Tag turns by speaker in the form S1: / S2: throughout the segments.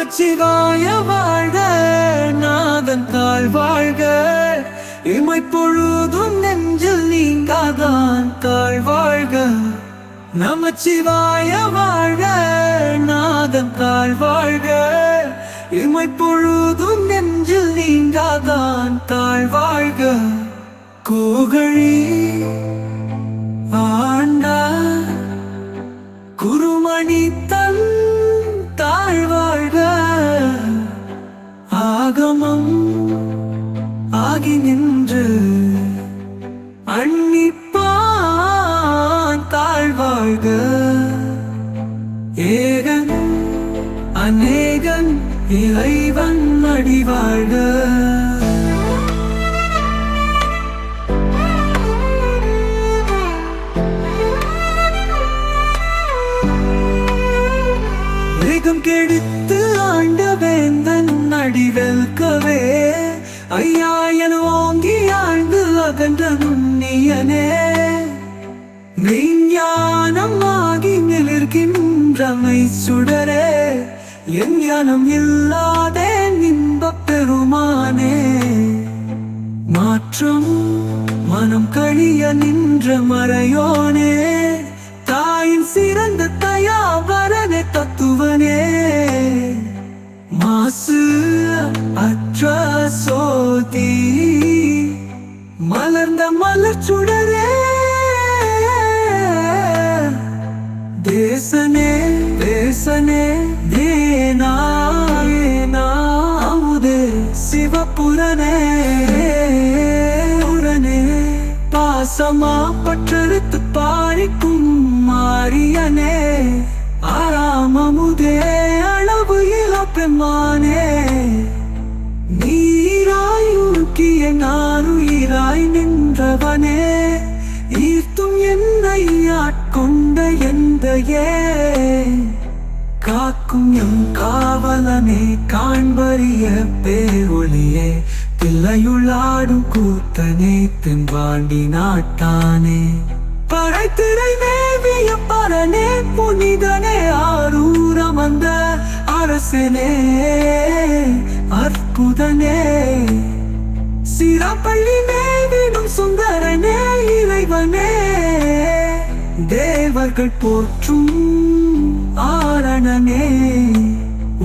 S1: நமச்சிவாய வாழ்க, நாதன் தாழ் வாழ்க, இமை பொழுதும் நெஞ்சில் நீங்காதான் தாழ் வாழ்க. நமச்சிவாய வாழ்க, நாதன் தாழ் வாழ்க, இமை பொழுதும் நெஞ்சில் நீங்காதான் தாழ் வாழ்க. கோகழி ஆண்டா குருமணி தன் தாழ் வாழ்க, ஆகமம் ஆகி நின்று அன்னிப்பான் தாழ் வாழ்க. ஏகன் அநேகன் இறைவன் அடி வாழ்க. வேகம் கெடுத்து ஆண்ட வேந்தன் அடி வெல்கவே, ஐயா என ஓங்கி ஆழ்ந்து அகன்ற நுண்ணியனே. மெய்ஞானம் ஆகி மிளிர்கின்றமை சுடரே, என் ஞானம் இல்லாதே இன்பப் பெருமானே. மாற்றம் மனம் கழிய நின்ற மறையோனே, தாயின் சிறந்த தயாபரனே தத்துவனே. மாசு அற்ற சோதி மலர்ந்த மலர் சுடரே, தேசனே தேசனே தேனாமுதே சிவபுரனே புரனே. பாசமா பற்றெடுத்து பாரிக்கும் மாரியனே, ஆறாமமுதே அளவு இளப்பெம்மானே. நீராய் உருக்கிய நாருயிராய் நின்றவனே, ஈர்த்தும் என்னை ஆட்கொண்ட எந்தையே. காக்கும் எம் காவலனே காண்பறிய பேரொளியே, தில்லையுள்ளாடும் கூத்தனே தென்பாண்டி நாட்டானே. படைத்திரை மேவிய பரனே புனிதனே, ஆரூரமந்த அரசனே அற்புதனே. சிறப்பள்ளி மேவிடும் சுந்தரனே இறைவனே, தேவர்கள் போற்றும் ஆரணனே.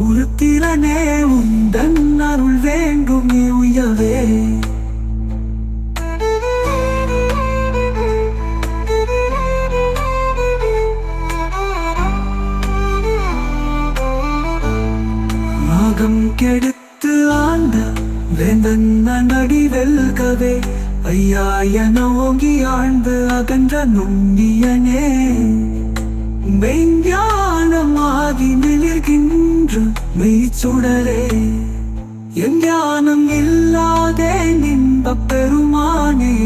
S1: உருத்திரனே உந்தன் அருள் வேண்டுமே உயவே. கெடுத்து ஆண்ட வேந்தன் அடி வெல்கவே, ஐயா என ஓங்கி ஆழ்ந்து அகன்ற நுண்ணியனே. மெய்ஞானமாகி மிளிர்கின்ற மெய்ச்சுடரே, என் ஞானம் இல்லாதே இன்பப் பெருமானே.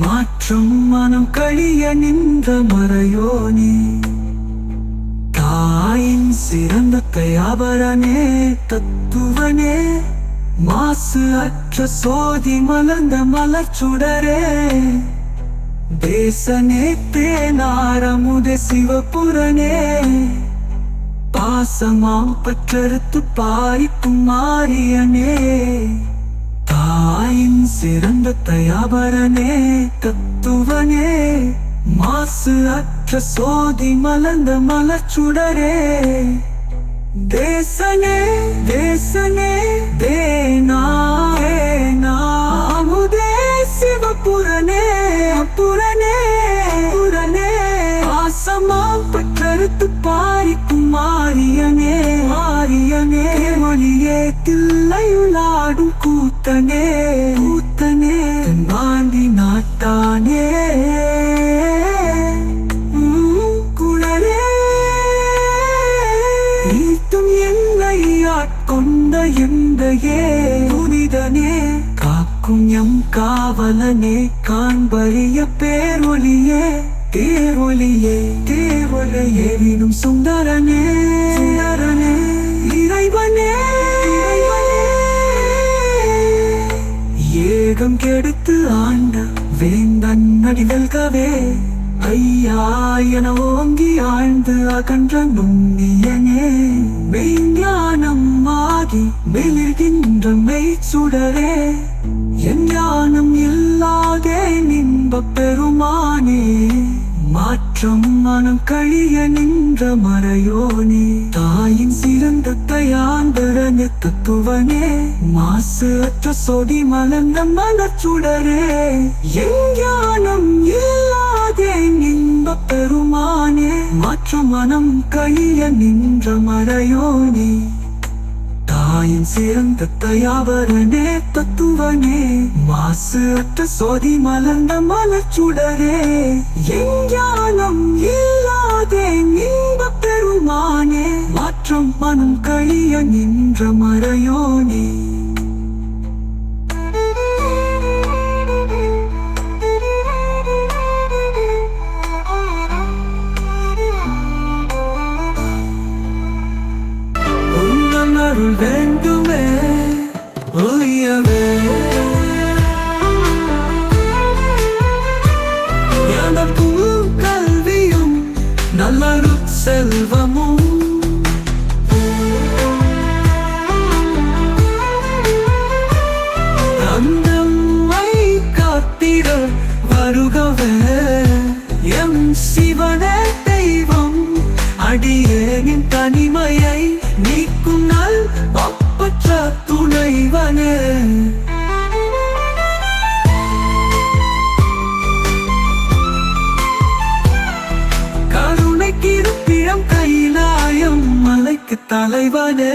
S1: மாற்றம் மனம் கழிய நின்ற மறையோனே, தாயின் சிறந்த தயாபரனே தத்துவனே. மாசு அற்ற சோதி மலர்ந்த மலர் சுடரே, தேசனே தேனாரமுதே சிவபுரனே. பாசமாம் பற்றறுத்து பாரிக்கும் மாரியனே, தாயின் சிறந்த தயாபரனே தத்துவனே. மாசு அற்ற சோதி மலர்ந்த மலர் சுடரே, தேசனே தேசனே தேனாமுதே சிவபுரனே புரனே புரனே. ஆசமா பற்றறுத்து பாரிக்கும் மாரியனே மாரியனே. மொழியே தில்லையுள்ளாடும் கூத்தனே கூத்தனே தென்பாண்டி நாட்டானே. கொண்ட எந்தையே புனிதனே, காக்கும் எம் காவலனே காண்பறிய பேரொளியே. தேரொளியே தேரொளியே வினும் சுந்தரனே சுந்தரனே இறைவனே இறைவனே. ஏகம் கெடுத்து ஆண்ட வேந்தன் அடி வெல்கவே, ஐயா என ஓங்கி ஆழ்ந்து அகன்ற நுண்ணியனே, மெய்ஞானம் ஆகி மெலிர்கின்ற மெய்ச்சுடரே, என் ஞானம் இல்லாதே இன்பப் பெருமானே, மாற்றம் மனம் கழிய நின்ற மறையோனே, தாயின் சிறந்த தயாந்தரன தத்துவனே, மாசு அற்ற சொதி மலர்ந்த மலர்ச்சுடரே, என் ஞானம் இல்லாதே இன்பப் பெருமானே, மாற்றம் மனம் கழிய நின்ற மறையோனே, தாயின் சிறந்த தயாவரனே தத்துவனே, மாசு அற்ற சோதி மலர்ந்த மலர்ச்சுடரே, என் ஞானம் இல்லாதே இன்பப் பெருமானே, மாற்றம் மனம் கழிய நின்ற மறையோனே. அருள் வேண்டுமே ஒளியவே, எனக்கும் கல்வியும் நல்லரு செல்வமும், அந்தம்மை காத்திட வருகவே, எம் சிவனே தெய்வம், அடியேனின் தனிமையை நீக்கும் நல் ஒப்பற்ற துணைவனே. கருணைக்கு இருப்பிடம் கைலாயம் மலைக்கு தலைவனே,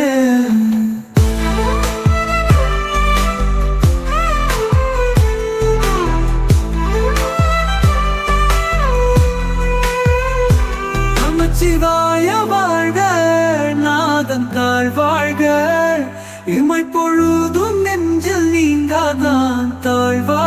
S1: நமச்சிவாய வாழ்க, நாதன் தாழ் வாழ்க, இமை பொழுதும் நெஞ்சில் நீங்காதான் தாழ்வா.